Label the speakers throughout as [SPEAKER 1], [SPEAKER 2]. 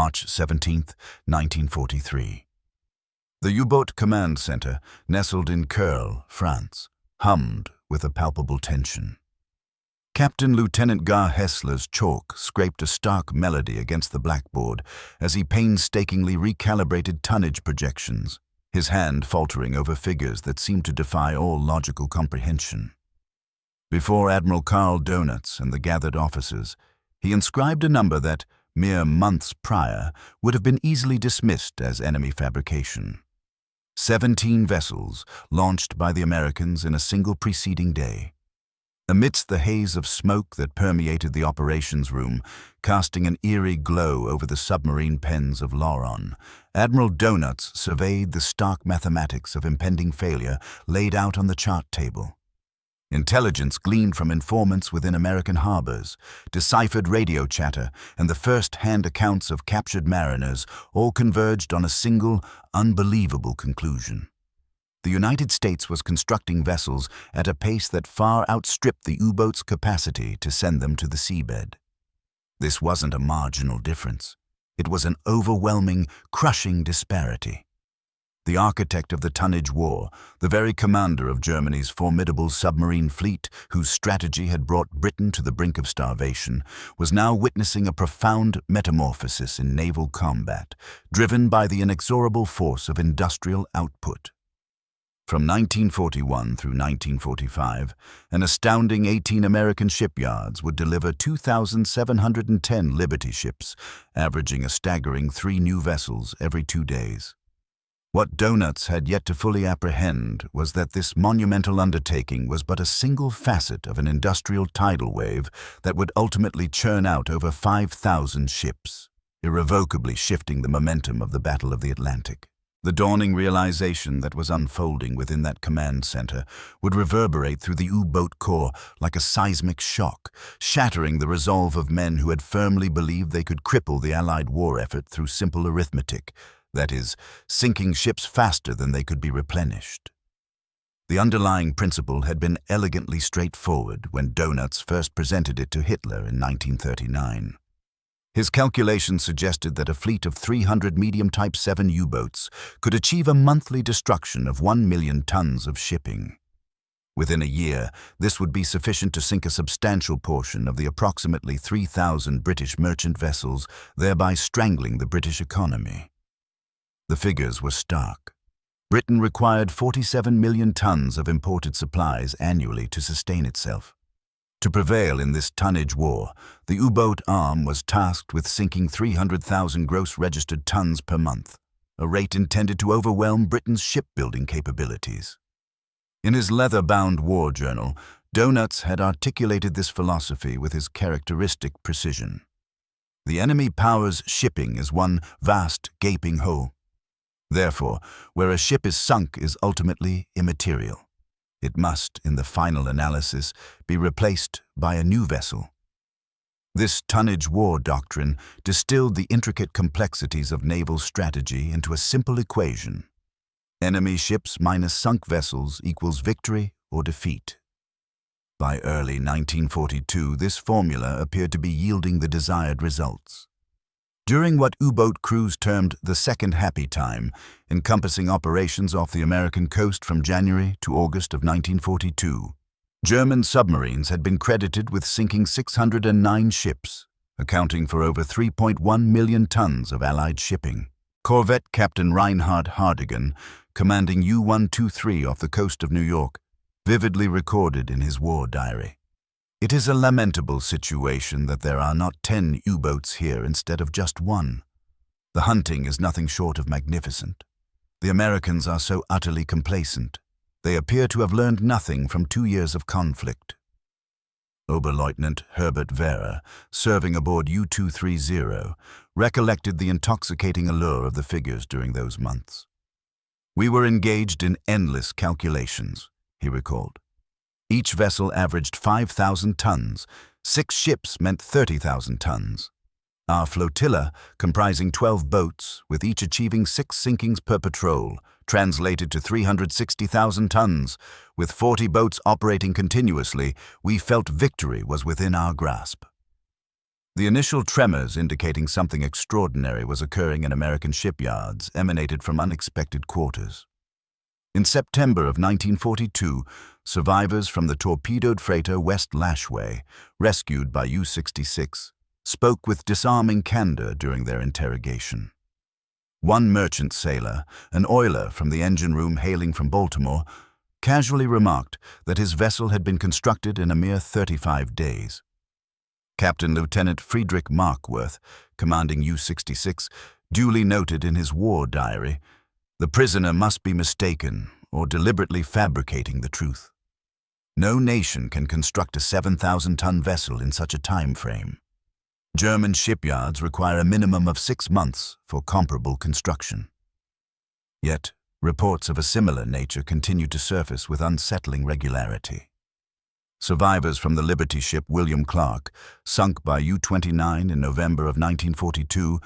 [SPEAKER 1] March 17, 1943. The U-boat command center, nestled in Curle, France, hummed with a palpable tension. Captain Lieutenant Gar Hessler's chalk scraped a stark melody against the blackboard as he painstakingly recalibrated tonnage projections, his hand faltering over figures that seemed to defy all logical comprehension. Before Admiral Karl Donitz and the gathered officers, he inscribed a number that, mere months prior, would have been easily dismissed as enemy fabrication. 17 vessels launched by the Americans in a single preceding day. Amidst the haze of smoke that permeated the operations room, casting an eerie glow over the submarine pens of Lauron, Admiral Donitz surveyed the stark mathematics of impending failure laid out on the chart table. Intelligence gleaned from informants within American harbors, deciphered radio chatter, and the first-hand accounts of captured mariners all converged on a single, unbelievable conclusion. The United States was constructing vessels at a pace that far outstripped the U-boat's capacity to send them to the seabed. This wasn't a marginal difference. It was an overwhelming, crushing disparity. The architect of the tonnage war, the very commander of Germany's formidable submarine fleet, whose strategy had brought Britain to the brink of starvation, was now witnessing a profound metamorphosis in naval combat, driven by the inexorable force of industrial output. From 1941 through 1945, an astounding 18 American shipyards would deliver 2,710 Liberty ships, averaging a staggering 3 new vessels every 2 days. What Donitz had yet to fully apprehend was that this monumental undertaking was but a single facet of an industrial tidal wave that would ultimately churn out over 5,000 ships, irrevocably shifting the momentum of the Battle of the Atlantic. The dawning realization that was unfolding within that command center would reverberate through the U-boat corps like a seismic shock, shattering the resolve of men who had firmly believed they could cripple the Allied war effort through simple arithmetic, that is, sinking ships faster than they could be replenished. The underlying principle had been elegantly straightforward when Donitz first presented it to Hitler in 1939. His calculations suggested that a fleet of 300 medium Type 7 U-boats could achieve a monthly destruction of 1 million tons of shipping. Within a year, this would be sufficient to sink a substantial portion of the approximately 3,000 British merchant vessels, thereby strangling the British economy. The figures were stark. Britain required 47 million tons of imported supplies annually to sustain itself. To prevail in this tonnage war, the U-boat arm was tasked with sinking 300,000 gross registered tons per month, a rate intended to overwhelm Britain's shipbuilding capabilities. In his leather-bound war journal, Donitz had articulated this philosophy with his characteristic precision. The enemy power's shipping is one vast, gaping hole. Therefore, where a ship is sunk is ultimately immaterial. It must, in the final analysis, be replaced by a new vessel. This tonnage war doctrine distilled the intricate complexities of naval strategy into a simple equation. Enemy ships minus sunk vessels equals victory or defeat. By early 1942, this formula appeared to be yielding the desired results. During what U-boat crews termed the Second Happy Time, encompassing operations off the American coast from January to August of 1942, German submarines had been credited with sinking 609 ships, accounting for over 3.1 million tons of Allied shipping. Corvette Captain Reinhard Hardigan, commanding U-123 off the coast of New York, vividly recorded in his war diary, "It is a lamentable situation that there are not 10 U-boats here instead of just 1. The hunting is nothing short of magnificent. The Americans are so utterly complacent. They appear to have learned nothing from 2 years of conflict." Oberleutnant Herbert Vera, serving aboard U-230, recollected the intoxicating allure of the figures during those months. "We were engaged in endless calculations," he recalled. Each vessel averaged 5,000 tons. 6 ships meant 30,000 tons. Our flotilla, comprising 12 boats, with each achieving 6 sinkings per patrol, translated to 360,000 tons. With 40 boats operating continuously, we felt victory was within our grasp. The initial tremors indicating something extraordinary was occurring in American shipyards emanated from unexpected quarters. In September of 1942, survivors from the torpedoed freighter West Lashway, rescued by U-66, spoke with disarming candor during their interrogation. One merchant sailor, an oiler from the engine room hailing from Baltimore, casually remarked that his vessel had been constructed in a mere 35 days. Captain Lieutenant Friedrich Markworth, commanding U-66, duly noted in his war diary, "The prisoner must be mistaken or deliberately fabricating the truth. No nation can construct a 7,000-ton vessel in such a time frame. German shipyards require a minimum of 6 months for comparable construction." Yet, reports of a similar nature continued to surface with unsettling regularity. Survivors from the Liberty ship William Clark, sunk by U-29 in November of 1942,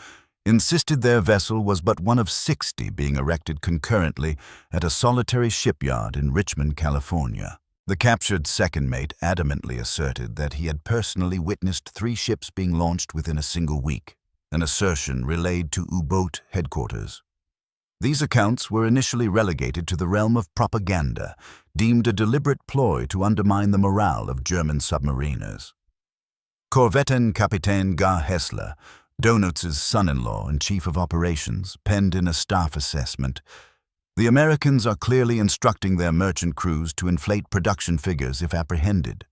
[SPEAKER 1] insisted their vessel was but one of 60 being erected concurrently at a solitary shipyard in Richmond, California. The captured second mate adamantly asserted that he had personally witnessed 3 ships being launched within a single week, an assertion relayed to U-boat headquarters. These accounts were initially relegated to the realm of propaganda, deemed a deliberate ploy to undermine the morale of German submariners. Korvettenkapitän Gar Hessler, Donutz's son-in-law and chief of operations, penned in a staff assessment, "The Americans are clearly instructing their merchant crews to inflate production figures if apprehended.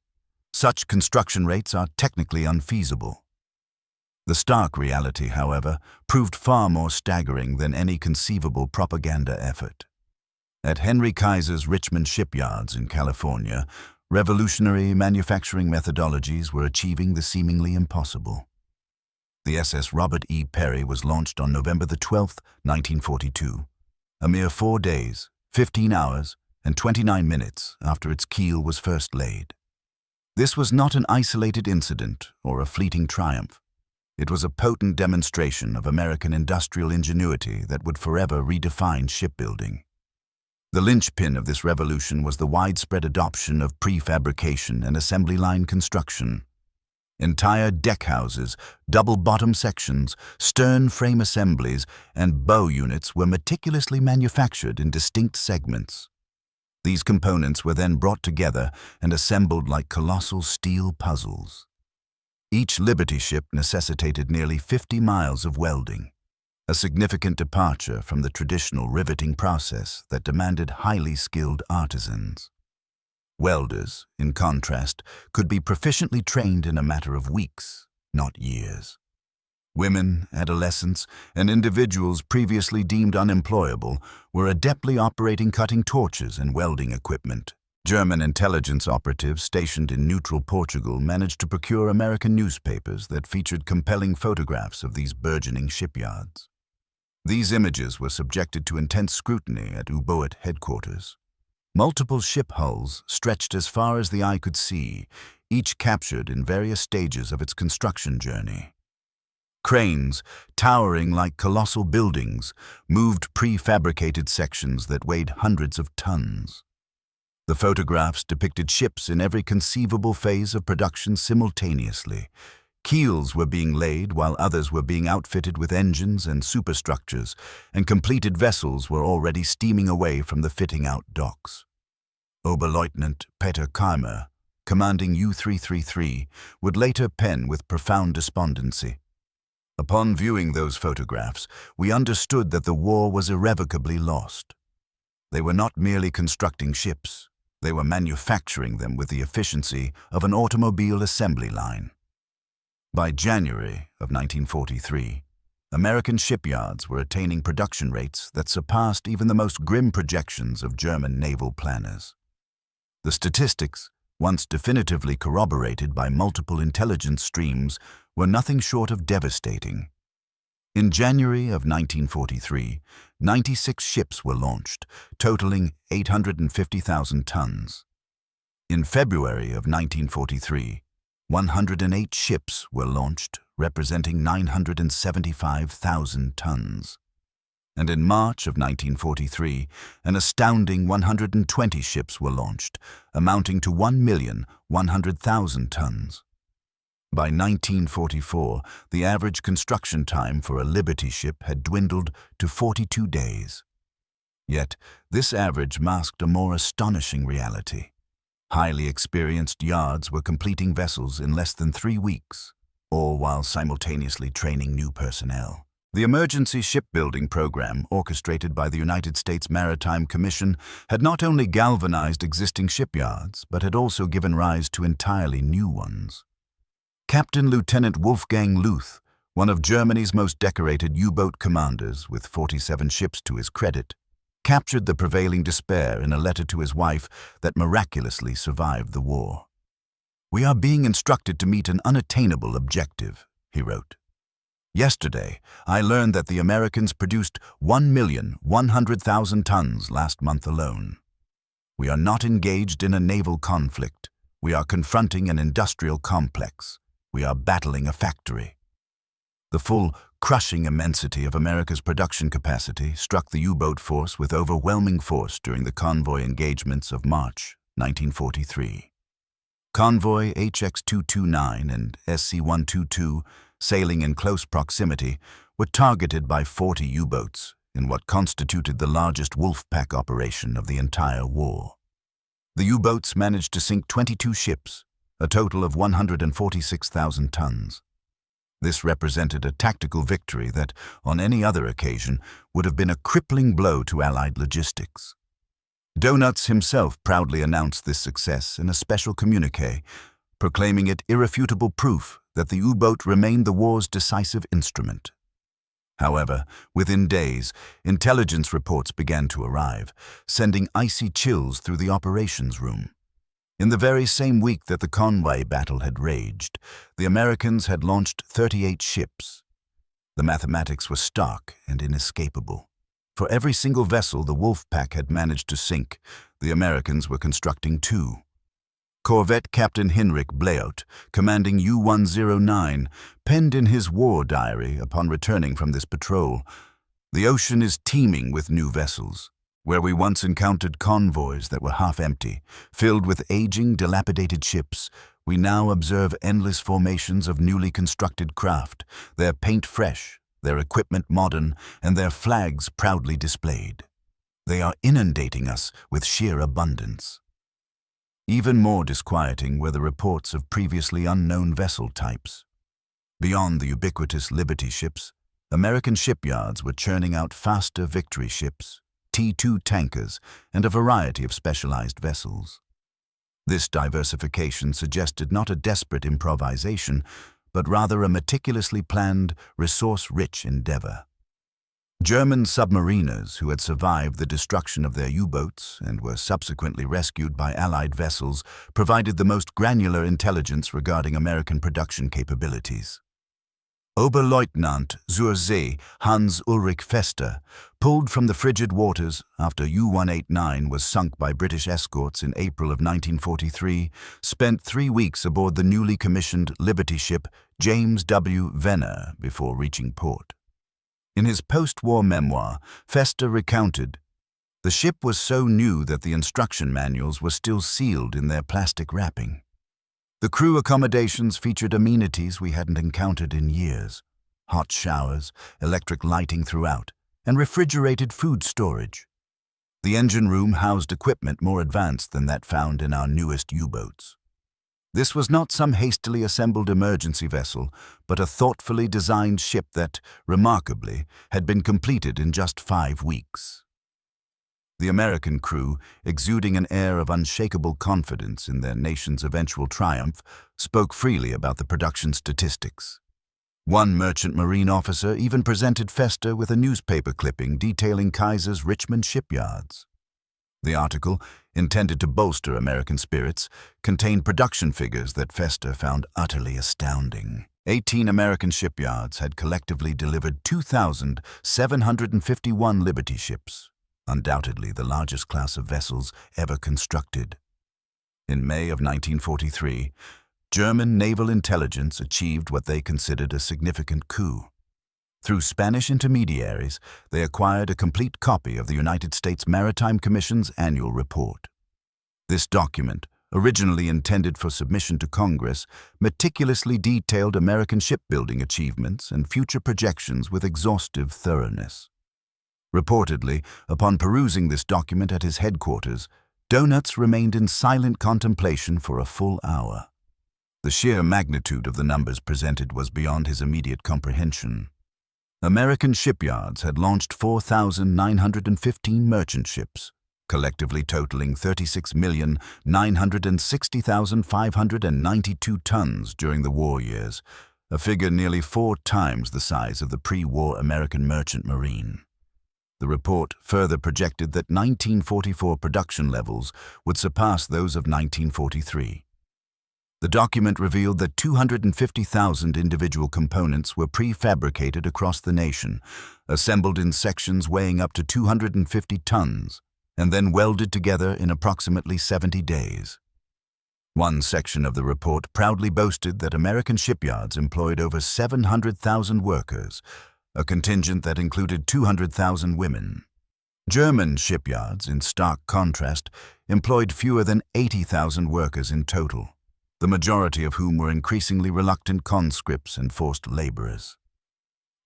[SPEAKER 1] Such construction rates are technically unfeasible." The stark reality, however, proved far more staggering than any conceivable propaganda effort. At Henry Kaiser's Richmond shipyards in California, revolutionary manufacturing methodologies were achieving the seemingly impossible. The SS Robert E. Perry was launched on November 12, 1942, a mere 4 days, 15 hours, and 29 minutes after its keel was first laid. This was not an isolated incident or a fleeting triumph. It was a potent demonstration of American industrial ingenuity that would forever redefine shipbuilding. The linchpin of this revolution was the widespread adoption of prefabrication and assembly line construction. Entire deckhouses, double-bottom sections, stern frame assemblies, and bow units were meticulously manufactured in distinct segments. These components were then brought together and assembled like colossal steel puzzles. Each Liberty ship necessitated nearly 50 miles of welding, a significant departure from the traditional riveting process that demanded highly skilled artisans. Welders, in contrast, could be proficiently trained in a matter of weeks, not years. Women, adolescents, and individuals previously deemed unemployable were adeptly operating cutting torches and welding equipment. German intelligence operatives stationed in neutral Portugal managed to procure American newspapers that featured compelling photographs of these burgeoning shipyards. These images were subjected to intense scrutiny at U-boat headquarters. Multiple ship hulls stretched as far as the eye could see, each captured in various stages of its construction journey. Cranes, towering like colossal buildings, moved prefabricated sections that weighed hundreds of tons. The photographs depicted ships in every conceivable phase of production simultaneously. Keels were being laid while others were being outfitted with engines and superstructures, and completed vessels were already steaming away from the fitting-out docks. Oberleutnant Peter Keimer, commanding U-333, would later pen with profound despondency, "Upon viewing those photographs, we understood that the war was irrevocably lost. They were not merely constructing ships. They were manufacturing them with the efficiency of an automobile assembly line." By January of 1943, American shipyards were attaining production rates that surpassed even the most grim projections of German naval planners. The statistics, once definitively corroborated by multiple intelligence streams, were nothing short of devastating. In January of 1943, 96 ships were launched, totaling 850,000 tons. In February of 1943, 108 ships were launched, representing 975,000 tons. And in March of 1943, an astounding 120 ships were launched, amounting to 1,100,000 tons. By 1944, the average construction time for a Liberty ship had dwindled to 42 days. Yet, this average masked a more astonishing reality. Highly experienced yards were completing vessels in less than 3 weeks, all while simultaneously training new personnel. The emergency shipbuilding program, orchestrated by the United States Maritime Commission, had not only galvanized existing shipyards, but had also given rise to entirely new ones. Captain Lieutenant Wolfgang Luth, one of Germany's most decorated U-boat commanders with 47 ships to his credit, captured the prevailing despair in a letter to his wife that miraculously survived the war. "We are being instructed to meet an unattainable objective," he wrote. "Yesterday, I learned that the Americans produced 1,100,000 tons last month alone. We are not engaged in a naval conflict. We are confronting an industrial complex. We are battling a factory." The full, crushing immensity of America's production capacity struck the U-boat force with overwhelming force during the convoy engagements of March 1943. Convoy HX-229 and SC-122, sailing in close proximity, were targeted by 40 U-boats in what constituted the largest wolf pack operation of the entire war. The U-boats managed to sink 22 ships, a total of 146,000 tons. This represented a tactical victory that, on any other occasion, would have been a crippling blow to Allied logistics. Donuts himself proudly announced this success in a special communiqué, proclaiming it irrefutable proof that the U-boat remained the war's decisive instrument. However, within days, intelligence reports began to arrive, sending icy chills through the operations room. In the very same week that the Conway battle had raged, the Americans had launched 38 ships. The mathematics were stark and inescapable. For every single vessel the Wolf Pack had managed to sink, the Americans were constructing 2. Corvette Captain Hinrich Bleot, commanding U-109, penned in his war diary upon returning from this patrol, "The ocean is teeming with new vessels. Where we once encountered convoys that were half empty, filled with aging, dilapidated ships, we now observe endless formations of newly constructed craft, their paint fresh, their equipment modern, and their flags proudly displayed. They are inundating us with sheer abundance." Even more disquieting were the reports of previously unknown vessel types. Beyond the ubiquitous Liberty ships, American shipyards were churning out faster Victory ships, T-2 tankers, and a variety of specialized vessels. This diversification suggested not a desperate improvisation, but rather a meticulously planned, resource-rich endeavor. German submariners who had survived the destruction of their U-boats and were subsequently rescued by Allied vessels provided the most granular intelligence regarding American production capabilities. Oberleutnant zur See Hans Ulrich Fester, pulled from the frigid waters after U-189 was sunk by British escorts in April of 1943, spent 3 weeks aboard the newly commissioned Liberty ship James W. Venner before reaching port. In his post-war memoir, Fester recounted, "The ship was so new that the instruction manuals were still sealed in their plastic wrapping. The crew accommodations featured amenities we hadn't encountered in years: hot showers, electric lighting throughout, and refrigerated food storage. The engine room housed equipment more advanced than that found in our newest U-boats. This was not some hastily assembled emergency vessel, but a thoughtfully designed ship that, remarkably, had been completed in just 5 weeks." The American crew, exuding an air of unshakable confidence in their nation's eventual triumph, spoke freely about the production statistics. One merchant marine officer even presented Fester with a newspaper clipping detailing Kaiser's Richmond shipyards. The article, intended to bolster American spirits, contained production figures that Fester found utterly astounding. 18 American shipyards had collectively delivered 2,751 Liberty ships, undoubtedly the largest class of vessels ever constructed. In May of 1943, German naval intelligence achieved what they considered a significant coup. Through Spanish intermediaries, they acquired a complete copy of the United States Maritime Commission's annual report. This document, originally intended for submission to Congress, meticulously detailed American shipbuilding achievements and future projections with exhaustive thoroughness. Reportedly, upon perusing this document at his headquarters, Donuts remained in silent contemplation for a full hour. The sheer magnitude of the numbers presented was beyond his immediate comprehension. American shipyards had launched 4,915 merchant ships, collectively totaling 36,960,592 tons during the war years, a figure nearly 4 times the size of the pre-war American merchant marine. The report further projected that 1944 production levels would surpass those of 1943. The document revealed that 250,000 individual components were prefabricated across the nation, assembled in sections weighing up to 250 tons, and then welded together in approximately 70 days. One section of the report proudly boasted that American shipyards employed over 700,000 workers, a contingent that included 200,000 women. German shipyards, in stark contrast, employed fewer than 80,000 workers in total, the majority of whom were increasingly reluctant conscripts and forced laborers.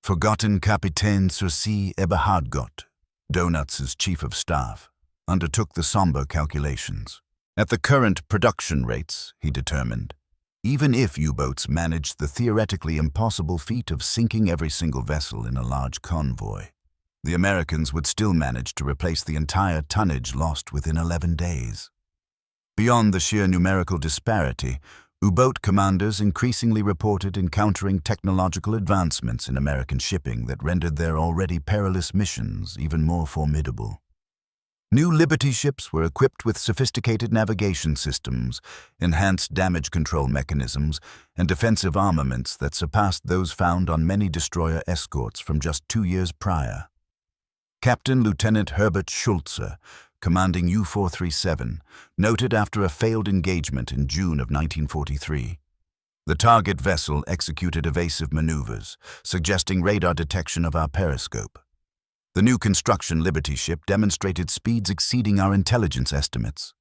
[SPEAKER 1] Forgotten Capitaine Sursi Eberhardgott, Donuts' chief of staff, undertook the somber calculations. At the current production rates, he determined, even if U-boats managed the theoretically impossible feat of sinking every single vessel in a large convoy, the Americans would still manage to replace the entire tonnage lost within 11 days. Beyond the sheer numerical disparity, U-boat commanders increasingly reported encountering technological advancements in American shipping that rendered their already perilous missions even more formidable. New Liberty ships were equipped with sophisticated navigation systems, enhanced damage control mechanisms, and defensive armaments that surpassed those found on many destroyer escorts from just 2 years prior. Captain Lieutenant Herbert Schulze, commanding U-437, noted after a failed engagement in June of 1943. The target vessel executed evasive maneuvers, suggesting radar detection of our periscope. The new construction Liberty ship demonstrated speeds exceeding our intelligence estimates.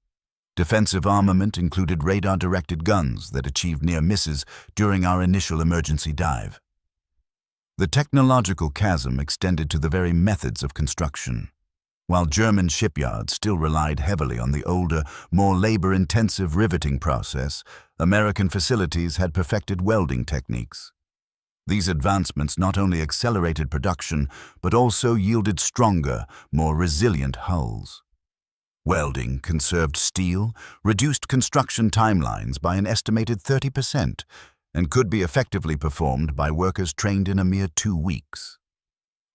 [SPEAKER 1] Defensive armament included radar-directed guns that achieved near misses during our initial emergency dive. The technological chasm extended to the very methods of construction. While German shipyards still relied heavily on the older, more labor-intensive riveting process, American facilities had perfected welding techniques. These advancements not only accelerated production, but also yielded stronger, more resilient hulls. Welding conserved steel, reduced construction timelines by an estimated 30%, and could be effectively performed by workers trained in a mere 2 weeks.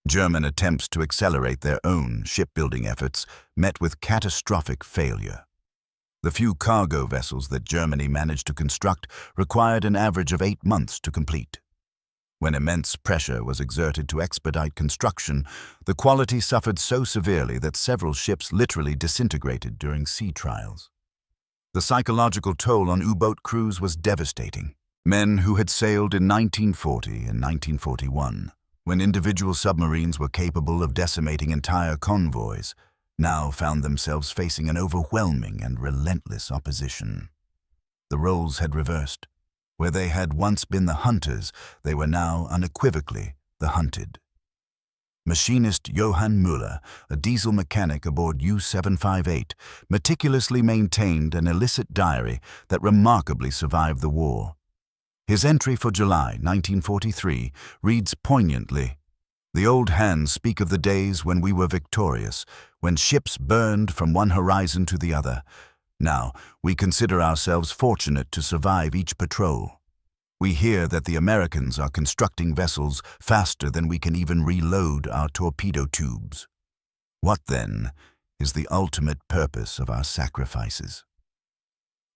[SPEAKER 1] German attempts to accelerate their own shipbuilding efforts met with catastrophic failure. The few cargo vessels that Germany managed to construct required an average of 8 months to complete. When immense pressure was exerted to expedite construction, the quality suffered so severely that several ships literally disintegrated during sea trials. The psychological toll on U-boat crews was devastating. Men who had sailed in 1940 and 1941, when individual submarines were capable of decimating entire convoys, now found themselves facing an overwhelming and relentless opposition. The roles had reversed. Where they had once been the hunters, they were now unequivocally the hunted. Machinist Johann Müller, a diesel mechanic aboard U-758, meticulously maintained an illicit diary that remarkably survived the war. His entry for July 1943 reads poignantly, "The old hands speak of the days when we were victorious, when ships burned from one horizon to the other. Now, we consider ourselves fortunate to survive each patrol. We hear that the Americans are constructing vessels faster than we can even reload our torpedo tubes. What, then, is the ultimate purpose of our sacrifices?"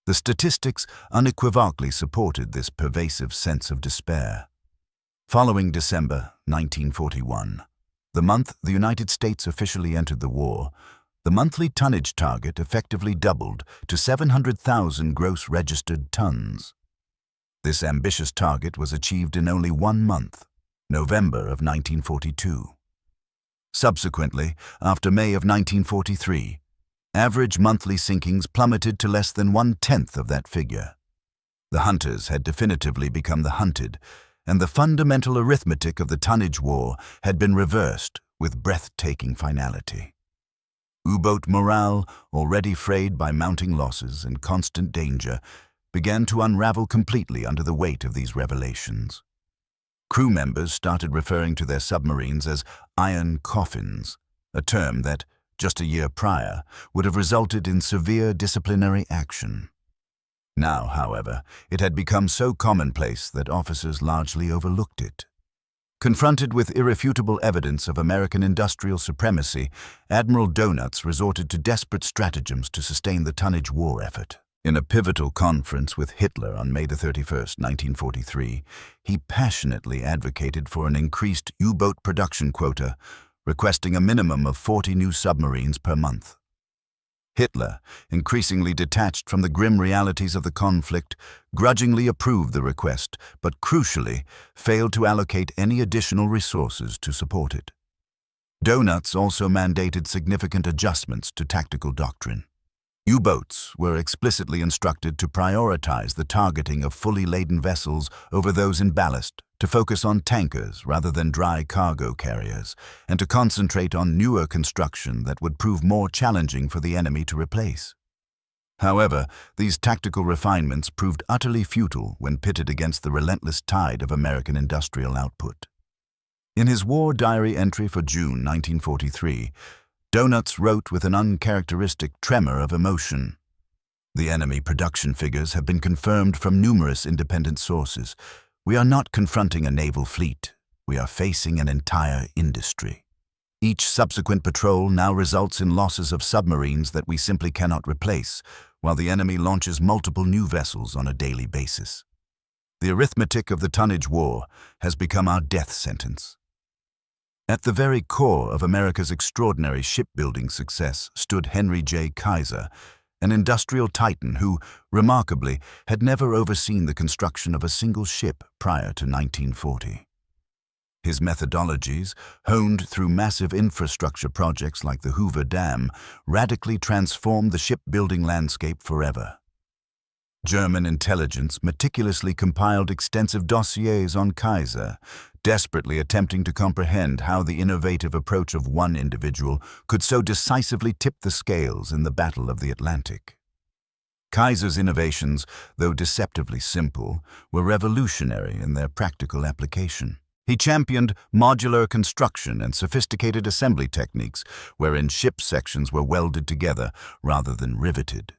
[SPEAKER 1] The statistics unequivocally supported this pervasive sense of despair. Following December 1941, the month the United States officially entered the war, the monthly tonnage target effectively doubled to 700,000 gross registered tons. This ambitious target was achieved in only 1 month, November of 1942. Subsequently, after May of 1943, Average monthly sinkings plummeted to less than 1/10 of that figure. The hunters had definitively become the hunted, and the fundamental arithmetic of the tonnage war had been reversed with breathtaking finality. U-boat morale, already frayed by mounting losses and constant danger, began to unravel completely under the weight of these revelations. Crew members started referring to their submarines as iron coffins, a term that, just a year prior, would have resulted in severe disciplinary action. Now, however, it had become so commonplace that officers largely overlooked it. Confronted with irrefutable evidence of American industrial supremacy, Admiral Donuts resorted to desperate stratagems to sustain the tonnage war effort. In a pivotal conference with Hitler on May 31, 1943, he passionately advocated for an increased U-boat production quota, requesting a minimum of 40 new submarines per month. Hitler, increasingly detached from the grim realities of the conflict, grudgingly approved the request, but crucially failed to allocate any additional resources to support it. Donuts also mandated significant adjustments to tactical doctrine. U-boats were explicitly instructed to prioritize the targeting of fully laden vessels over those in ballast, to focus on tankers rather than dry cargo carriers, and to concentrate on newer construction that would prove more challenging for the enemy to replace. However, these tactical refinements proved utterly futile when pitted against the relentless tide of American industrial output. In his war diary entry for June 1943, Donuts wrote with an uncharacteristic tremor of emotion, "The enemy production figures have been confirmed from numerous independent sources. We are not confronting a naval fleet. We are facing an entire industry. Each subsequent patrol now results in losses of submarines that we simply cannot replace, while the enemy launches multiple new vessels on a daily basis. The arithmetic of the tonnage war has become our death sentence." At the very core of America's extraordinary shipbuilding success stood Henry J. Kaiser, an industrial titan who, remarkably, had never overseen the construction of a single ship prior to 1940. His methodologies, honed through massive infrastructure projects like the Hoover Dam, radically transformed the shipbuilding landscape forever. German intelligence meticulously compiled extensive dossiers on Kaiser, desperately attempting to comprehend how the innovative approach of one individual could so decisively tip the scales in the Battle of the Atlantic. Kaiser's innovations, though deceptively simple, were revolutionary in their practical application. He championed modular construction and sophisticated assembly techniques, wherein ship sections were welded together rather than riveted.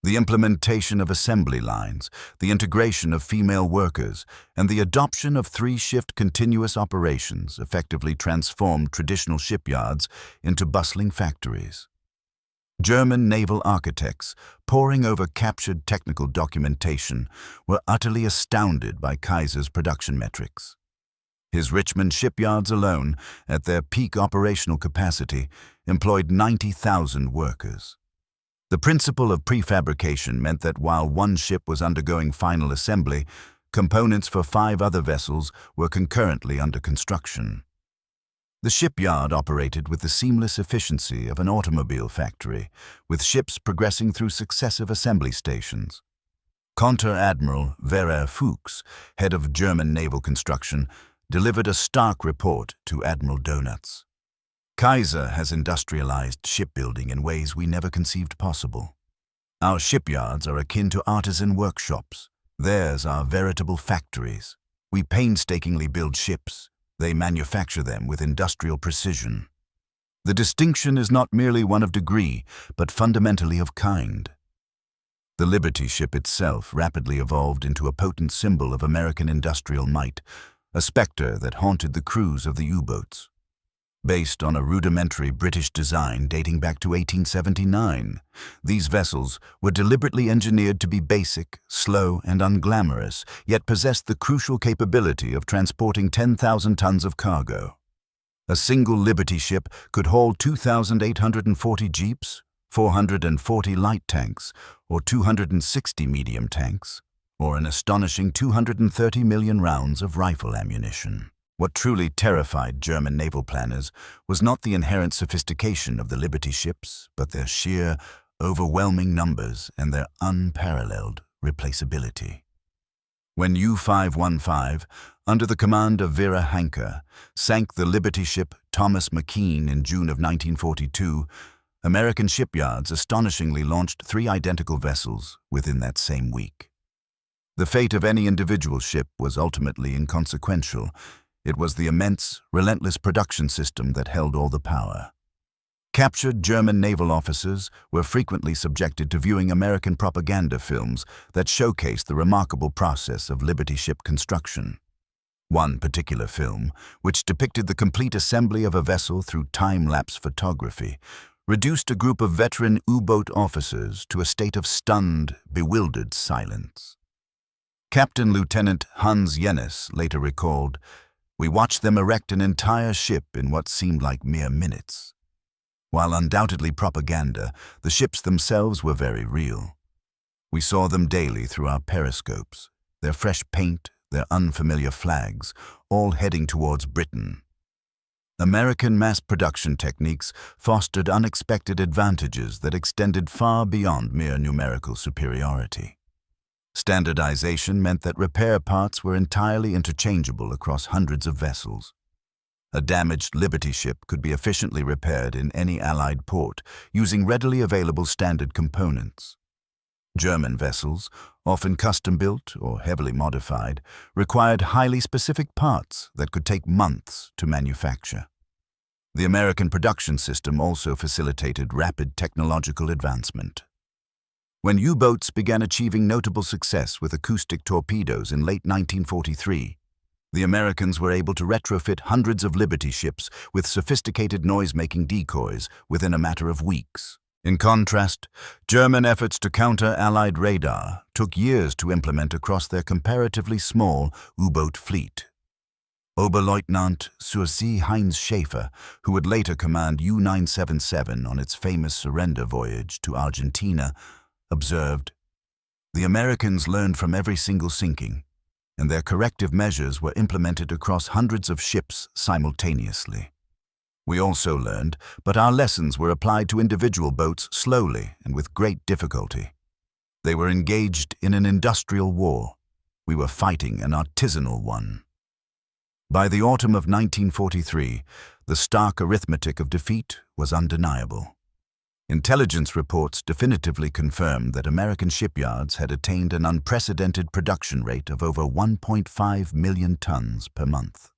[SPEAKER 1] The implementation of assembly lines, the integration of female workers, and the adoption of three-shift continuous operations effectively transformed traditional shipyards into bustling factories. German naval architects, poring over captured technical documentation, were utterly astounded by Kaiser's production metrics. His Richmond shipyards alone, at their peak operational capacity, employed 90,000 workers. The principle of prefabrication meant that while one ship was undergoing final assembly, components for 5 other vessels were concurrently under construction. The shipyard operated with the seamless efficiency of an automobile factory, with ships progressing through successive assembly stations. Konter-Admiral Werner Fuchs, head of German naval construction, delivered a stark report to Admiral Donuts. "Kaiser has industrialized shipbuilding in ways we never conceived possible. Our shipyards are akin to artisan workshops. Theirs are veritable factories. We painstakingly build ships. They manufacture them with industrial precision. The distinction is not merely one of degree, but fundamentally of kind." The Liberty ship itself rapidly evolved into a potent symbol of American industrial might, a specter that haunted the crews of the U-boats. Based on a rudimentary British design dating back to 1879, these vessels were deliberately engineered to be basic, slow, and unglamorous, yet possessed the crucial capability of transporting 10,000 tons of cargo. A single Liberty ship could haul 2,840 jeeps, 440 light tanks, or 260 medium tanks, or an astonishing 230 million rounds of rifle ammunition. What truly terrified German naval planners was not the inherent sophistication of the Liberty ships, but their sheer, overwhelming numbers and their unparalleled replaceability. When U-515, under the command of Vera Hanke, sank the Liberty ship Thomas McKean in June of 1942, American shipyards astonishingly launched 3 identical vessels within that same week. The fate of any individual ship was ultimately inconsequential. It was the immense, relentless production system that held all the power. Captured German naval officers were frequently subjected to viewing American propaganda films that showcased the remarkable process of Liberty ship construction. One particular film, which depicted the complete assembly of a vessel through time-lapse photography, reduced a group of veteran U-boat officers to a state of stunned, bewildered silence. Captain Lieutenant Hans Jennes later recalled, "We watched them erect an entire ship in what seemed like mere minutes." While undoubtedly propaganda, the ships themselves were very real. We saw them daily through our periscopes, their fresh paint, their unfamiliar flags, all heading towards Britain. American mass production techniques fostered unexpected advantages that extended far beyond mere numerical superiority. Standardization meant that repair parts were entirely interchangeable across hundreds of vessels. A damaged Liberty ship could be efficiently repaired in any Allied port using readily available standard components. German vessels, often custom-built or heavily modified, required highly specific parts that could take months to manufacture. The American production system also facilitated rapid technological advancement. When U-boats began achieving notable success with acoustic torpedoes in late 1943, the Americans were able to retrofit hundreds of Liberty ships with sophisticated noise-making decoys within a matter of weeks. In contrast, German efforts to counter Allied radar took years to implement across their comparatively small U-boat fleet. Oberleutnant zur See Heinz Schäfer, who would later command U-977 on its famous surrender voyage to Argentina, observed, "The Americans learned from every single sinking, and their corrective measures were implemented across hundreds of ships simultaneously. We also learned, but our lessons were applied to individual boats slowly and with great difficulty. They were engaged in an industrial war. We were fighting an artisanal one." By the autumn of 1943, the stark arithmetic of defeat was undeniable. Intelligence reports definitively confirmed that American shipyards had attained an unprecedented production rate of over 1.5 million tons per month.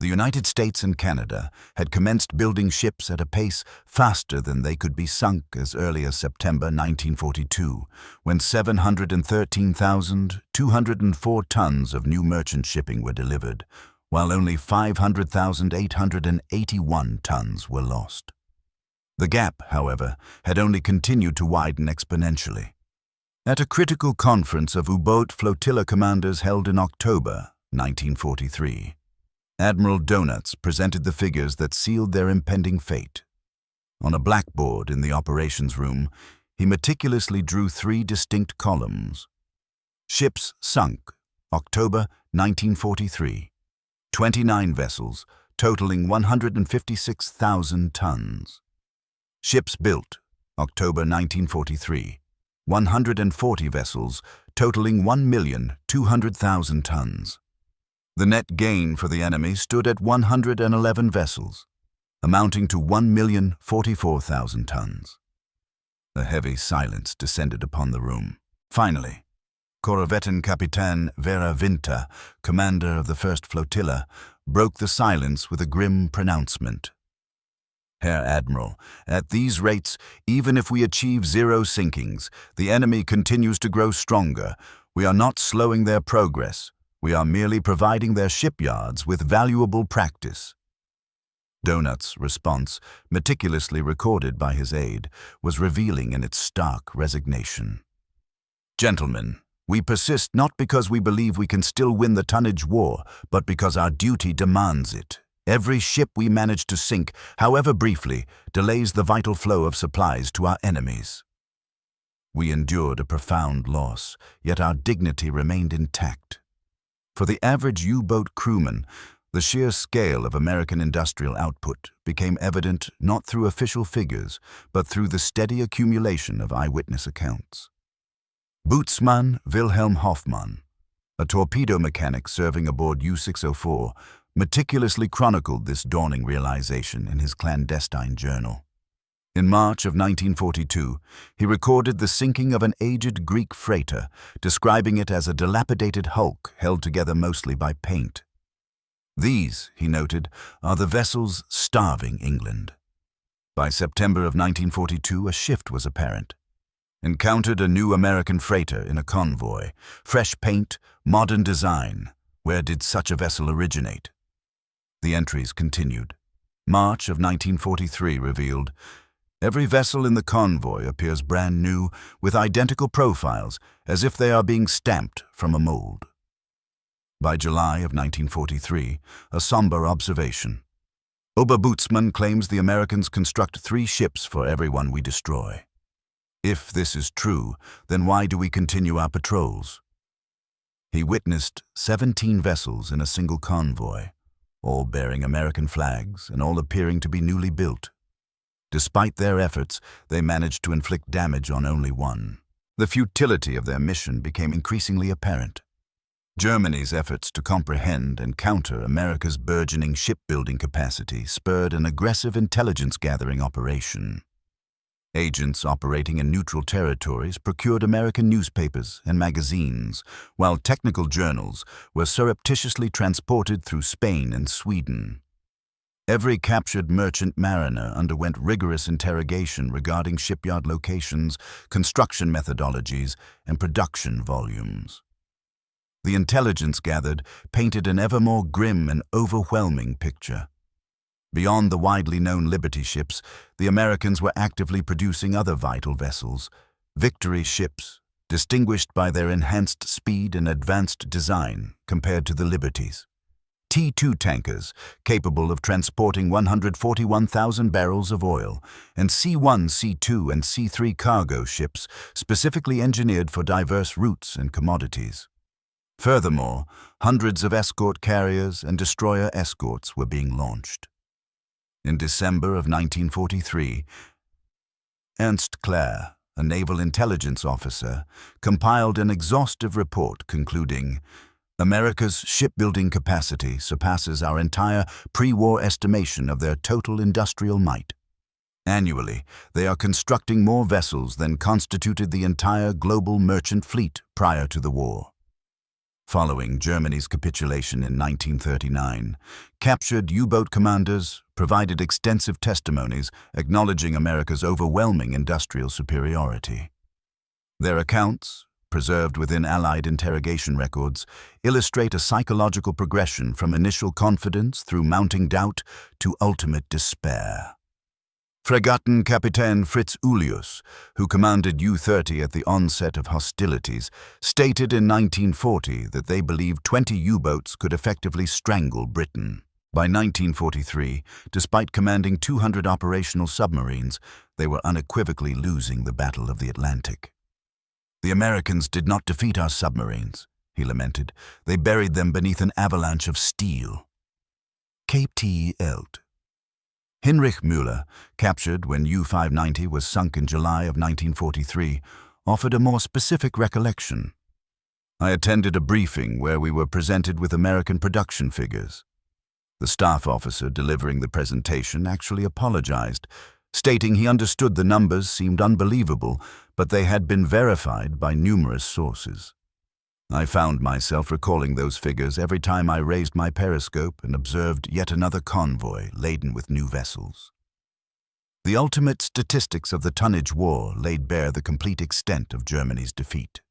[SPEAKER 1] The United States and Canada had commenced building ships at a pace faster than they could be sunk as early as September 1942, when 713,204 tons of new merchant shipping were delivered, while only 500,881 tons were lost. The gap, however, had only continued to widen exponentially. At a critical conference of U-boat flotilla commanders held in October 1943, Admiral Donuts presented the figures that sealed their impending fate. On a blackboard in the operations room, he meticulously drew 3 distinct columns. Ships sunk, October 1943. 29 vessels, totaling 156,000 tons. Ships built, October 1943. 140 vessels, totaling 1,200,000 tons. The net gain for the enemy stood at 111 vessels, amounting to 1,044,000 tons. A heavy silence descended upon the room. Finally, Korvettenkapitän Vera Winter, commander of the first flotilla, broke the silence with a grim pronouncement. "Herr Admiral, at these rates, even if we achieve 0 sinkings, the enemy continues to grow stronger. We are not slowing their progress. We are merely providing their shipyards with valuable practice." Donut's response, meticulously recorded by his aide, was revealing in its stark resignation. "Gentlemen, we persist not because we believe we can still win the tonnage war, but because our duty demands it. Every ship we manage to sink, however briefly, delays the vital flow of supplies to our enemies. We endured a profound loss, yet our dignity remained intact. For the average U-boat crewman, The sheer scale of American industrial output became evident not through official figures, but through the steady accumulation of eyewitness accounts. Bootsman Wilhelm Hoffmann, a torpedo mechanic serving aboard U-604, meticulously chronicled this dawning realization in his clandestine journal. In March of 1942, he recorded the sinking of an aged Greek freighter, describing it as a dilapidated hulk held together mostly by paint. These, he noted, are the vessels starving England. By September of 1942, a shift was apparent. Encountered a new American freighter in a convoy, fresh paint, modern design. Where did such a vessel originate? The entries continued. March of 1943 revealed, every vessel in the convoy appears brand new, with identical profiles, as if they are being stamped from a mold. By July of 1943, a somber observation. Oberbootsman claims the Americans construct 3 ships for every one we destroy. If this is true, then why do we continue our patrols? He witnessed 17 vessels in a single convoy, all bearing American flags and all appearing to be newly built. Despite their efforts, they managed to inflict damage on only one. The futility of their mission became increasingly apparent. Germany's efforts to comprehend and counter America's burgeoning shipbuilding capacity spurred an aggressive intelligence-gathering operation. Agents operating in neutral territories procured American newspapers and magazines, while technical journals were surreptitiously transported through Spain and Sweden. Every captured merchant mariner underwent rigorous interrogation regarding shipyard locations, construction methodologies, and production volumes. The intelligence gathered painted an ever more grim and overwhelming picture. Beyond the widely known Liberty ships, the Americans were actively producing other vital vessels, Victory ships, distinguished by their enhanced speed and advanced design compared to the Liberties. T-2 tankers, capable of transporting 141,000 barrels of oil, and C-1, C-2, and C-3 cargo ships specifically engineered for diverse routes and commodities. Furthermore, hundreds of escort carriers and destroyer escorts were being launched. In December of 1943, Ernst Clare, a naval intelligence officer, compiled an exhaustive report concluding, America's shipbuilding capacity surpasses our entire pre-war estimation of their total industrial might. Annually, they are constructing more vessels than constituted the entire global merchant fleet prior to the war. Following Germany's capitulation in 1939, captured U-boat commanders provided extensive testimonies acknowledging America's overwhelming industrial superiority. Their accounts, preserved within Allied interrogation records, illustrate a psychological progression from initial confidence through mounting doubt to ultimate despair. Fregattenkapitän Fritz Ullius, who commanded U-30 at the onset of hostilities, stated in 1940 that they believed 20 U-boats could effectively strangle Britain. By 1943, despite commanding 200 operational submarines, they were unequivocally losing the Battle of the Atlantic. The Americans did not defeat our submarines, he lamented. They buried them beneath an avalanche of steel. Cape T. Elt. Heinrich Müller, captured when U-590 was sunk in July of 1943, offered a more specific recollection. I attended a briefing where we were presented with American production figures. The staff officer delivering the presentation actually apologized, stating he understood the numbers seemed unbelievable, but they had been verified by numerous sources. I found myself recalling those figures every time I raised my periscope and observed yet another convoy laden with new vessels. The ultimate statistics of the tonnage war laid bare the complete extent of Germany's defeat.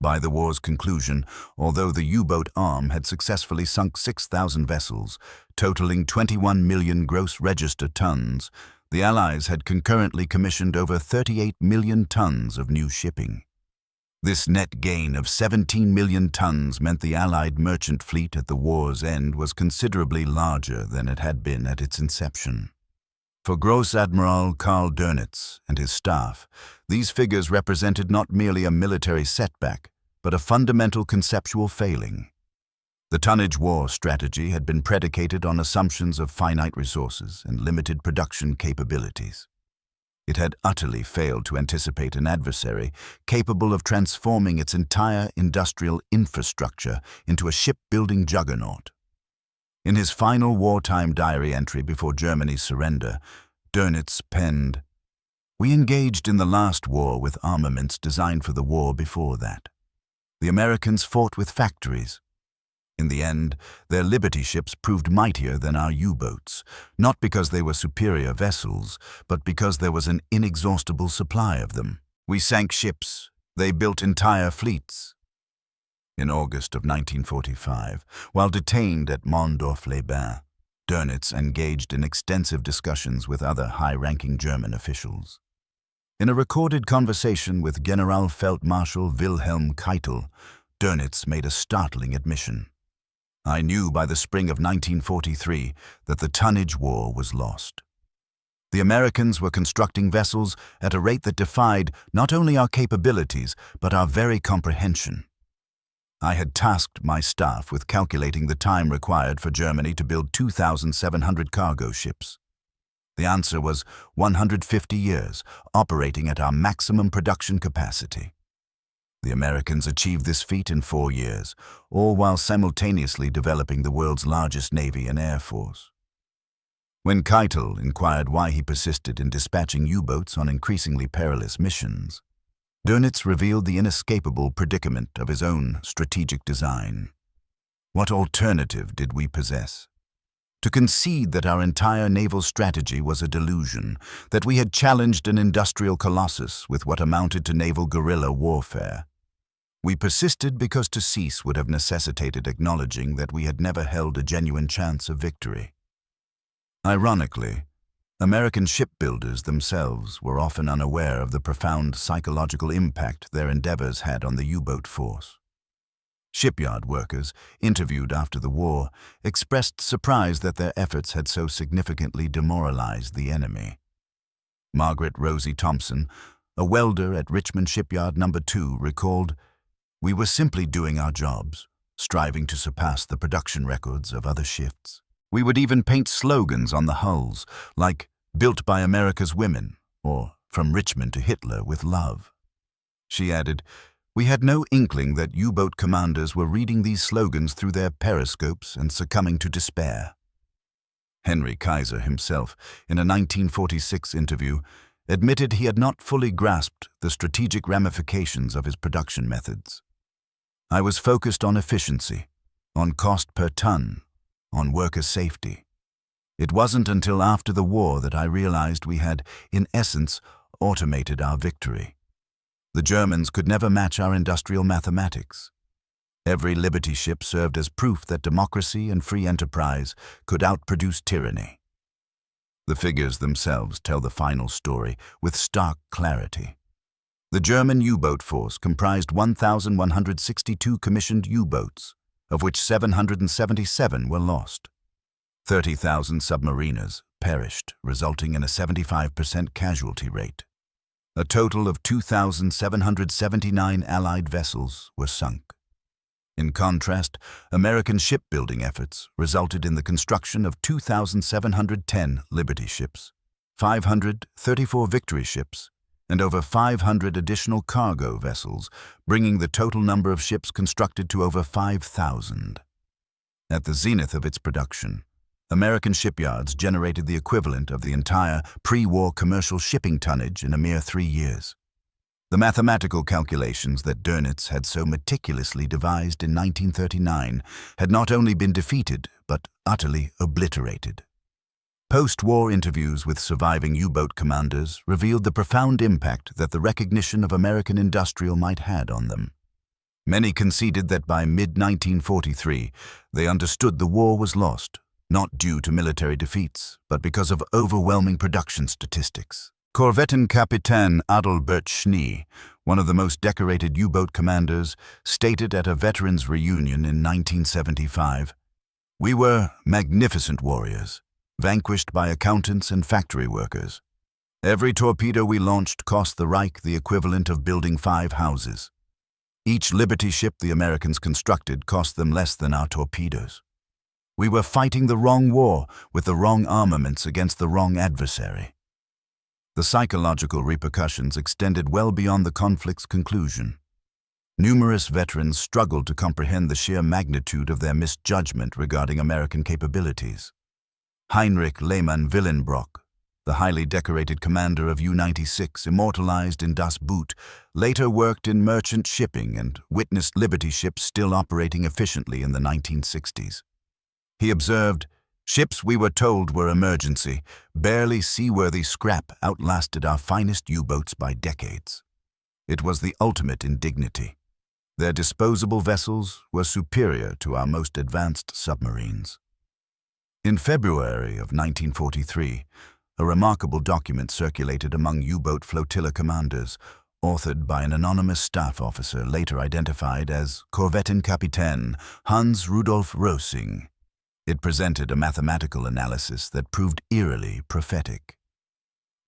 [SPEAKER 1] By the war's conclusion, although the U-boat arm had successfully sunk 6,000 vessels, totaling 21 million gross register tons, the Allies had concurrently commissioned over 38 million tons of new shipping. This net gain of 17 million tons meant the Allied merchant fleet at the war's end was considerably larger than it had been at its inception. For Gross Admiral Karl Dönitz and his staff, these figures represented not merely a military setback, but a fundamental conceptual failing. The tonnage war strategy had been predicated on assumptions of finite resources and limited production capabilities. It had utterly failed to anticipate an adversary capable of transforming its entire industrial infrastructure into a shipbuilding juggernaut. In his final wartime diary entry before Germany's surrender, Dönitz penned, "We engaged in the last war with armaments designed for the war before that. The Americans fought with factories. In the end, their Liberty ships proved mightier than our U-boats, not because they were superior vessels, but because there was an inexhaustible supply of them. We sank ships. They built entire fleets." In August of 1945, while detained at Mondorf-les-Bains, Dönitz engaged in extensive discussions with other high-ranking German officials. In a recorded conversation with Generalfeldmarschall Wilhelm Keitel, Dönitz made a startling admission. "I knew by the spring of 1943 that the tonnage war was lost. The Americans were constructing vessels at a rate that defied not only our capabilities, but our very comprehension. I had tasked my staff with calculating the time required for Germany to build 2,700 cargo ships. The answer was 150 years, operating at our maximum production capacity. The Americans achieved this feat in 4 years, all while simultaneously developing the world's largest navy and air force." When Keitel inquired why he persisted in dispatching U-boats on increasingly perilous missions, Dönitz revealed the inescapable predicament of his own strategic design. What alternative did we possess? To concede that our entire naval strategy was a delusion, that we had challenged an industrial colossus with what amounted to naval guerrilla warfare. We persisted because to cease would have necessitated acknowledging that we had never held a genuine chance of victory. Ironically, American shipbuilders themselves were often unaware of the profound psychological impact their endeavors had on the U-boat force. Shipyard workers, interviewed after the war, expressed surprise that their efforts had so significantly demoralized the enemy. Margaret Rosie Thompson, a welder at Richmond Shipyard No. 2, recalled, "We were simply doing our jobs, striving to surpass the production records of other shifts. We would even paint slogans on the hulls, like 'Built by America's Women' or 'From Richmond to Hitler with Love.'" She added, "We had no inkling that U-boat commanders were reading these slogans through their periscopes and succumbing to despair." Henry Kaiser himself, in a 1946 interview, admitted he had not fully grasped the strategic ramifications of his production methods. "I was focused on efficiency, on cost per ton, on worker safety. It wasn't until after the war that I realized we had, in essence, automated our victory. The Germans could never match our industrial mathematics. Every Liberty ship served as proof that democracy and free enterprise could outproduce tyranny." The figures themselves tell the final story with stark clarity. The German U-boat force comprised 1,162 commissioned U-boats, of which 777 were lost. 30,000 submariners perished, resulting in a 75% casualty rate. A total of 2,779 Allied vessels were sunk. In contrast, American shipbuilding efforts resulted in the construction of 2,710 Liberty ships, 534 Victory ships, and over 500 additional cargo vessels, bringing the total number of ships constructed to over 5,000. At the zenith of its production, American shipyards generated the equivalent of the entire pre-war commercial shipping tonnage in a mere 3 years. The mathematical calculations that Dönitz had so meticulously devised in 1939 had not only been defeated, but utterly obliterated. Post-war interviews with surviving U-boat commanders revealed the profound impact that the recognition of American industrial might had on them. Many conceded that by mid-1943, they understood the war was lost, not due to military defeats, but because of overwhelming production statistics. Korvettenkapitän Adalbert Schnee, one of the most decorated U-boat commanders, stated at a veterans reunion in 1975, "We were magnificent warriors, vanquished by accountants and factory workers. Every torpedo we launched cost the Reich the equivalent of building 5 houses. Each Liberty ship the Americans constructed cost them less than our torpedoes. We were fighting the wrong war with the wrong armaments against the wrong adversary. The psychological repercussions extended well beyond the conflict's conclusion. Numerous veterans struggled to comprehend the sheer magnitude of their misjudgment regarding American capabilities. Heinrich Lehmann Willenbrock, the highly decorated commander of U-96 immortalized in Das Boot, later worked in merchant shipping and witnessed Liberty ships still operating efficiently in the 1960s. He observed, "Ships we were told were emergency, barely seaworthy scrap outlasted our finest U-boats by decades. It was the ultimate indignity. Their disposable vessels were superior to our most advanced submarines." In February of 1943, a remarkable document circulated among U-boat flotilla commanders, authored by an anonymous staff officer later identified as Korvettenkapitän Hans Rudolf Rosing. It presented a mathematical analysis that proved eerily prophetic.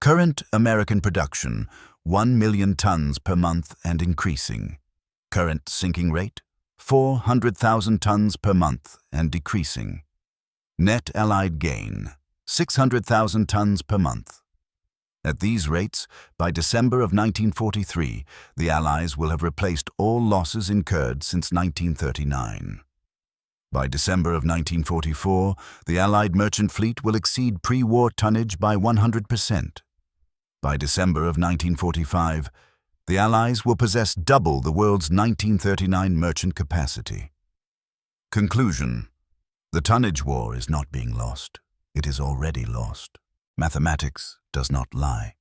[SPEAKER 1] Current American production, 1 million tons per month and increasing. Current sinking rate, 400,000 tons per month and decreasing. Net Allied gain, 600,000 tons per month. At these rates, by December of 1943, the Allies will have replaced all losses incurred since 1939. By December of 1944, the Allied merchant fleet will exceed pre-war tonnage by 100%. By December of 1945, the Allies will possess double the world's 1939 merchant capacity. Conclusion: the tonnage war is not being lost. It is already lost. Mathematics does not lie.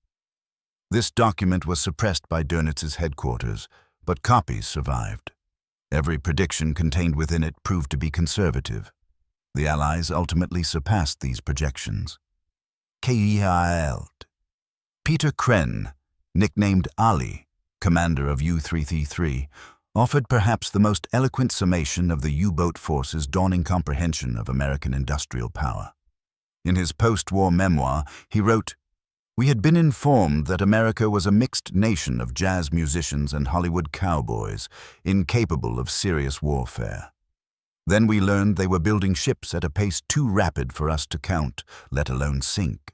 [SPEAKER 1] This document was suppressed by Dönitz's headquarters, but copies survived. Every prediction contained within it proved to be conservative. The Allies ultimately surpassed these projections. Peter Krenn, nicknamed Ali, commander of U-333, offered perhaps the most eloquent summation of the U-boat force's dawning comprehension of American industrial power. In his post-war memoir, he wrote, "We had been informed that America was a mixed nation of jazz musicians and Hollywood cowboys, incapable of serious warfare. Then we learned they were building ships at a pace too rapid for us to count, let alone sink.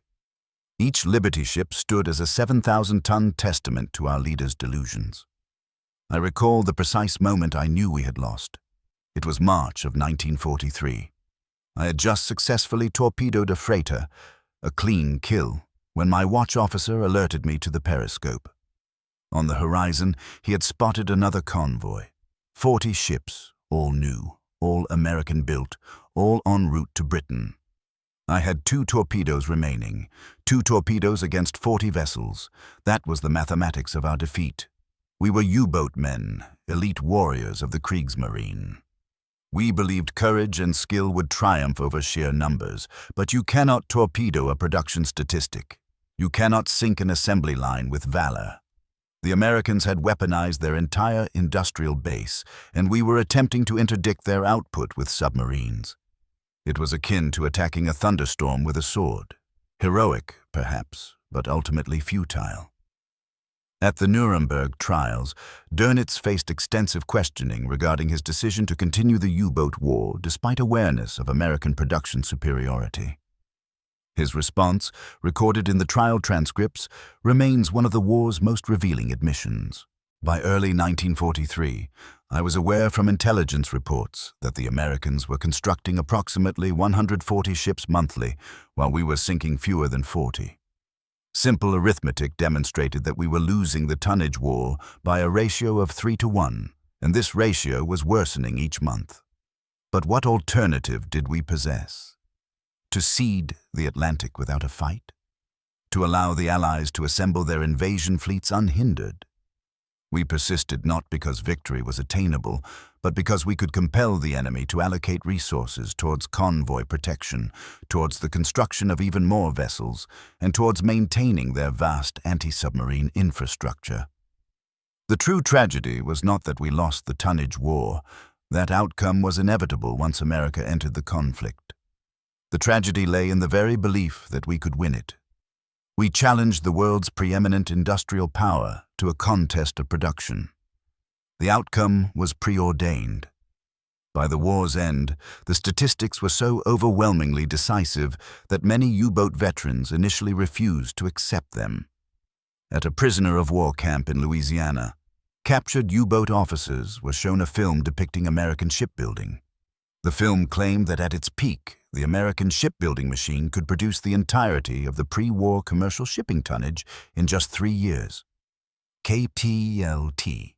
[SPEAKER 1] Each Liberty ship stood as a 7,000-ton testament to our leaders' delusions. I recall the precise moment I knew we had lost. It was March of 1943. I had just successfully torpedoed a freighter, a clean kill, when my watch officer alerted me to the periscope. On the horizon, he had spotted another convoy. 40 ships, all new, all American-built, all en route to Britain. I had 2 torpedoes remaining, 2 torpedoes against 40 vessels. That was the mathematics of our defeat. We were U-boat men, elite warriors of the Kriegsmarine. We believed courage and skill would triumph over sheer numbers, but you cannot torpedo a production statistic. You cannot sink an assembly line with valor. The Americans had weaponized their entire industrial base, and we were attempting to interdict their output with submarines. It was akin to attacking a thunderstorm with a sword. Heroic, perhaps, but ultimately futile." At the Nuremberg trials, Dönitz faced extensive questioning regarding his decision to continue the U-boat war despite awareness of American production superiority. His response, recorded in the trial transcripts, remains one of the war's most revealing admissions. By early 1943, I was aware from intelligence reports that the Americans were constructing approximately 140 ships monthly, while we were sinking fewer than 40. Simple arithmetic demonstrated that we were losing the tonnage war by a ratio of 3-to-1, and this ratio was worsening each month. But what alternative did we possess? To cede the Atlantic without a fight? To allow the Allies to assemble their invasion fleets unhindered? We persisted not because victory was attainable, but because we could compel the enemy to allocate resources towards convoy protection, towards the construction of even more vessels, and towards maintaining their vast anti-submarine infrastructure. The true tragedy was not that we lost the tonnage war. That outcome was inevitable once America entered the conflict. The tragedy lay in the very belief that we could win it. We challenged the world's preeminent industrial power to a contest of production. The outcome was preordained. By the war's end, the statistics were so overwhelmingly decisive that many U-boat veterans initially refused to accept them. At a prisoner of war camp in Louisiana, captured U-boat officers were shown a film depicting American shipbuilding. The film claimed that at its peak, the American shipbuilding machine could produce the entirety of the pre-war commercial shipping tonnage in just 3 years. KTLT.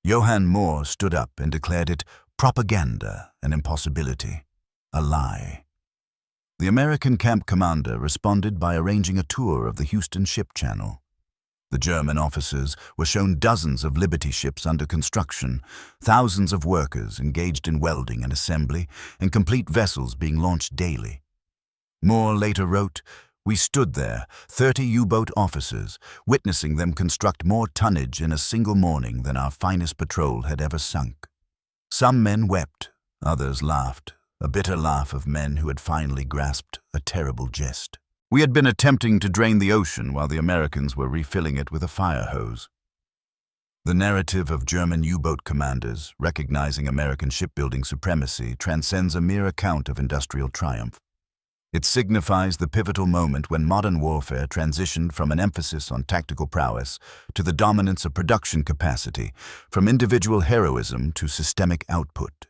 [SPEAKER 1] Johann Moore stood up and declared it propaganda, an impossibility, a lie. The American camp commander responded by arranging a tour of the Houston Ship Channel. The German officers were shown dozens of Liberty ships under construction, thousands of workers engaged in welding and assembly, and complete vessels being launched daily. Moore later wrote, "We stood there, 30 U-boat officers, witnessing them construct more tonnage in a single morning than our finest patrol had ever sunk. Some men wept, others laughed, a bitter laugh of men who had finally grasped a terrible jest. We had been attempting to drain the ocean while the Americans were refilling it with a fire hose." The narrative of German U-boat commanders recognizing American shipbuilding supremacy transcends a mere account of industrial triumph. It signifies the pivotal moment when modern warfare transitioned from an emphasis on tactical prowess to the dominance of production capacity, from individual heroism to systemic output.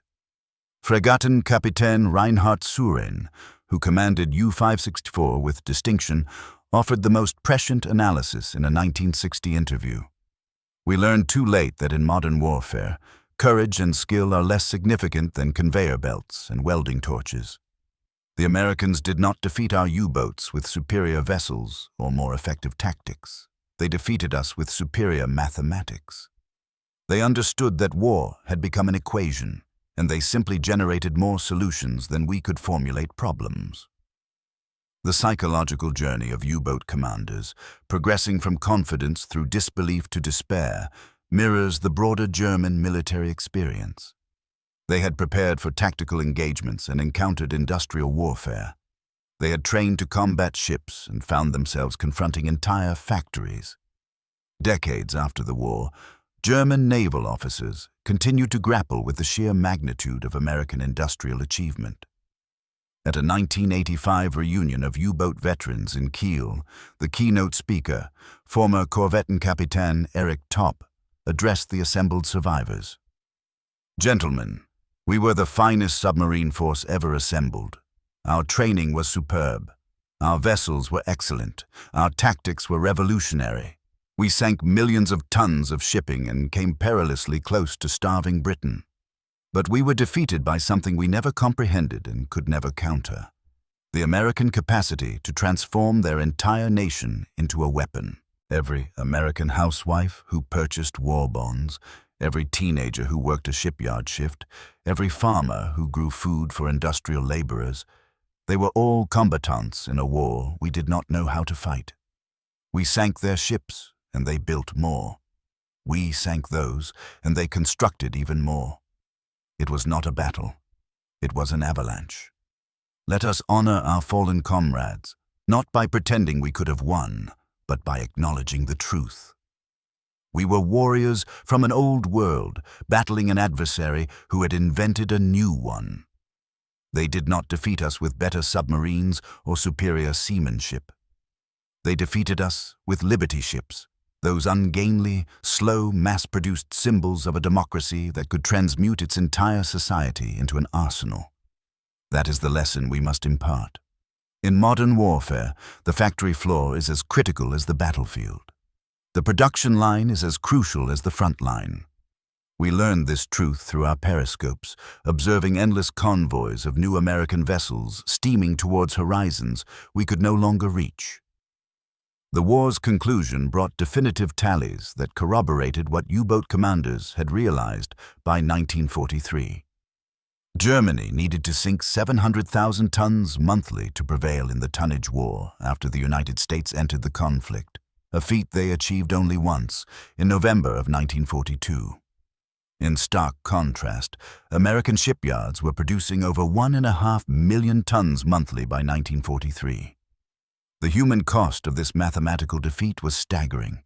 [SPEAKER 1] Fregattenkapitän Reinhard Suren, who commanded U-564 with distinction, offered the most prescient analysis in a 1960 interview. "We learned too late that in modern warfare, courage and skill are less significant than conveyor belts and welding torches. The Americans did not defeat our U-boats with superior vessels or more effective tactics. They defeated us with superior mathematics. They understood that war had become an equation, and they simply generated more solutions than we could formulate problems." The psychological journey of U-boat commanders, progressing from confidence through disbelief to despair, mirrors the broader German military experience. They had prepared for tactical engagements and encountered industrial warfare. They had trained to combat ships and found themselves confronting entire factories. Decades after the war, German naval officers continued to grapple with the sheer magnitude of American industrial achievement. At a 1985 reunion of U-boat veterans in Kiel, the keynote speaker, former Korvettenkapitän Eric Topp, addressed the assembled survivors. "Gentlemen, we were the finest submarine force ever assembled. Our training was superb. Our vessels were excellent. Our tactics were revolutionary. We sank millions of tons of shipping and came perilously close to starving Britain. But we were defeated by something we never comprehended and could never counter: the American capacity to transform their entire nation into a weapon. Every American housewife who purchased war bonds, every teenager who worked a shipyard shift, every farmer who grew food for industrial laborers, they were all combatants in a war we did not know how to fight. We sank their ships, and they built more. We sank those, and they constructed even more. It was not a battle. It was an avalanche. Let us honor our fallen comrades, not by pretending we could have won, but by acknowledging the truth. We were warriors from an old world, battling an adversary who had invented a new one. They did not defeat us with better submarines or superior seamanship. They defeated us with Liberty ships, those ungainly, slow, mass-produced symbols of a democracy that could transmute its entire society into an arsenal. That is the lesson we must impart. In modern warfare, the factory floor is as critical as the battlefield. The production line is as crucial as the front line. We learned this truth through our periscopes, observing endless convoys of new American vessels steaming towards horizons we could no longer reach. The war's conclusion brought definitive tallies that corroborated what U-boat commanders had realized by 1943. Germany needed to sink 700,000 tons monthly to prevail in the tonnage war after the United States entered the conflict, a feat they achieved only once, in November of 1942. In stark contrast, American shipyards were producing over 1.5 million tons monthly by 1943. The human cost of this mathematical defeat was staggering.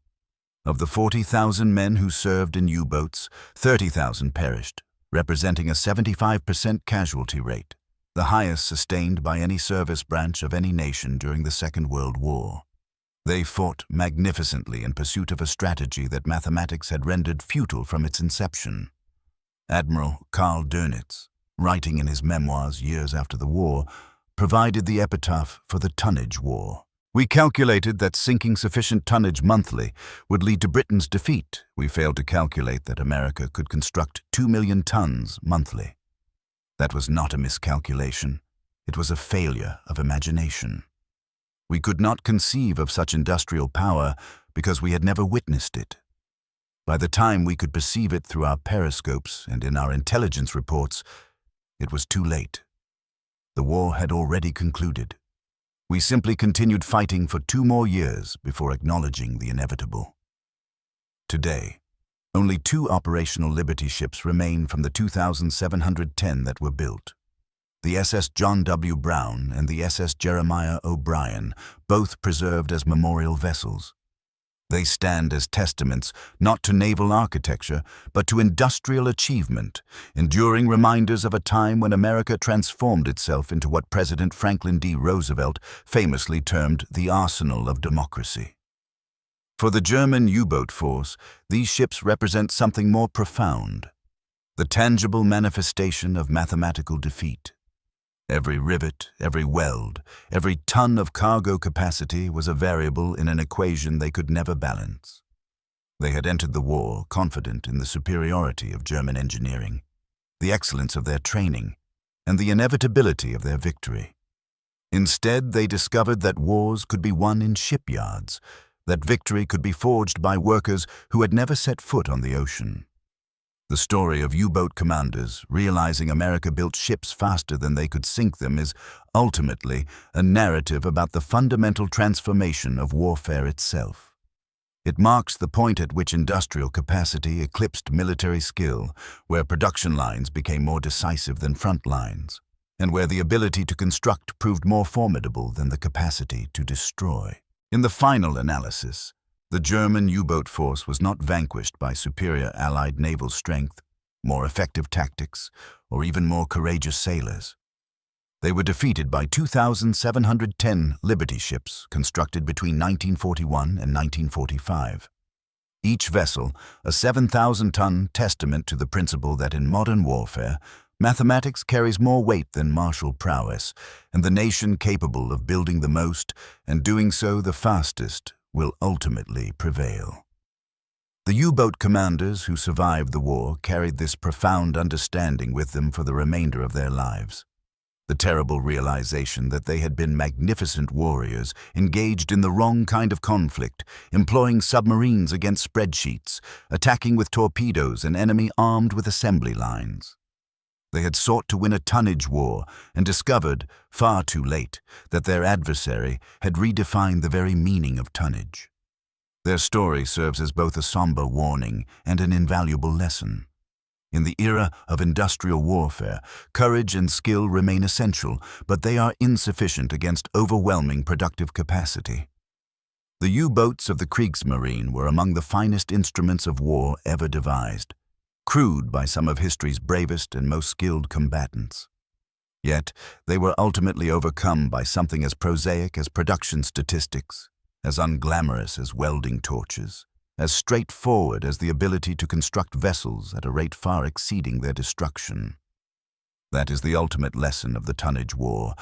[SPEAKER 1] Of the 40,000 men who served in U-boats, 30,000 perished, representing a 75% casualty rate, the highest sustained by any service branch of any nation during the Second World War. They fought magnificently in pursuit of a strategy that mathematics had rendered futile from its inception. Admiral Karl Dönitz, writing in his memoirs years after the war, provided the epitaph for the tonnage war. "We calculated that sinking sufficient tonnage monthly would lead to Britain's defeat. We failed to calculate that America could construct 2 million tons monthly." That was not a miscalculation. It was a failure of imagination. We could not conceive of such industrial power because we had never witnessed it. By the time we could perceive it through our periscopes and in our intelligence reports, it was too late. The war had already concluded. We simply continued fighting for 2 more years before acknowledging the inevitable. Today, only 2 operational Liberty ships remain from the 2,710 that were built. The SS John W. Brown and the SS Jeremiah O'Brien, both preserved as memorial vessels. They stand as testaments not to naval architecture, but to industrial achievement, enduring reminders of a time when America transformed itself into what President Franklin D. Roosevelt famously termed the arsenal of democracy. For the German U-boat force, these ships represent something more profound, the tangible manifestation of mathematical defeat. Every rivet, every weld, every ton of cargo capacity was a variable in an equation they could never balance. They had entered the war confident in the superiority of German engineering, the excellence of their training, and the inevitability of their victory. Instead, they discovered that wars could be won in shipyards, that victory could be forged by workers who had never set foot on the ocean. The story of U-boat commanders realizing America built ships faster than they could sink them is ultimately a narrative about the fundamental transformation of warfare itself. It marks the point at which industrial capacity eclipsed military skill, where production lines became more decisive than front lines, and where the ability to construct proved more formidable than the capacity to destroy. In the final analysis, the German U-boat force was not vanquished by superior Allied naval strength, more effective tactics, or even more courageous sailors. They were defeated by 2,710 Liberty ships constructed between 1941 and 1945. Each vessel, a 7,000-ton testament to the principle that in modern warfare, mathematics carries more weight than martial prowess, and the nation capable of building the most and doing so the fastest will ultimately prevail. The U-boat commanders who survived the war carried this profound understanding with them for the remainder of their lives. The terrible realization that they had been magnificent warriors engaged in the wrong kind of conflict, employing submarines against spreadsheets, attacking with torpedoes an enemy armed with assembly lines. They had sought to win a tonnage war and discovered, far too late, that their adversary had redefined the very meaning of tonnage. Their story serves as both a somber warning and an invaluable lesson. In the era of industrial warfare, courage and skill remain essential, but they are insufficient against overwhelming productive capacity. The U-boats of the Kriegsmarine were among the finest instruments of war ever devised, crewed by some of history's bravest and most skilled combatants. Yet, they were ultimately overcome by something as prosaic as production statistics, as unglamorous as welding torches, as straightforward as the ability to construct vessels at a rate far exceeding their destruction. That is the ultimate lesson of the tonnage war.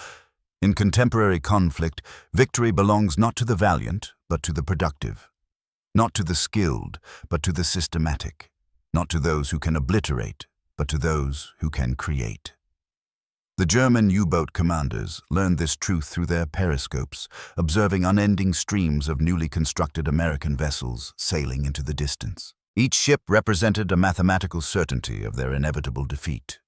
[SPEAKER 1] In contemporary conflict, victory belongs not to the valiant, but to the productive, not to the skilled, but to the systematic. Not to those who can obliterate, but to those who can create. The German U-boat commanders learned this truth through their periscopes, observing unending streams of newly constructed American vessels sailing into the distance. Each ship represented a mathematical certainty of their inevitable defeat.